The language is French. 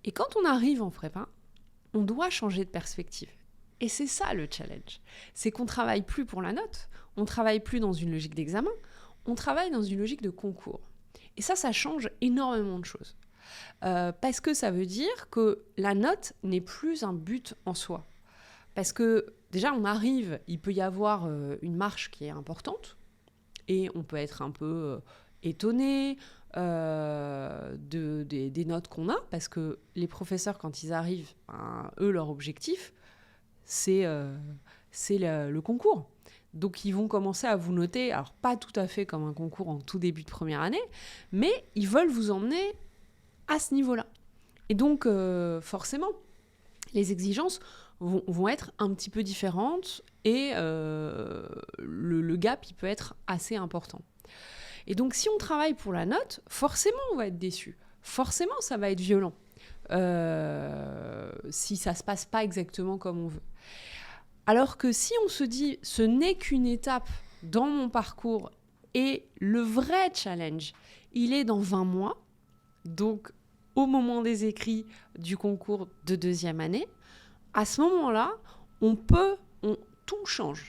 Et quand on arrive en prépa, on doit changer de perspective. Et c'est ça le challenge. C'est qu'on ne travaille plus pour la note, on ne travaille plus dans une logique d'examen, on travaille dans une logique de concours. Et ça change énormément de choses. Parce que ça veut dire que la note n'est plus un but en soi. Parce que déjà, on arrive, il peut y avoir une marche qui est importante, et on peut être un peu étonné des notes qu'on a, parce que les professeurs, quand ils arrivent, eux, leur objectif, c'est le concours. Donc ils vont commencer à vous noter, alors pas tout à fait comme un concours en tout début de première année, mais ils veulent vous emmener à ce niveau-là. Et donc forcément, les exigences vont être un petit peu différentes et le gap, il peut être assez important. Et donc si on travaille pour la note, forcément on va être déçu. Forcément ça va être violent. Si ça se passe pas exactement comme on veut. Alors que si on se dit ce n'est qu'une étape dans mon parcours et le vrai challenge, il est dans 20 mois, donc au moment des écrits du concours de deuxième année, à ce moment-là, tout change.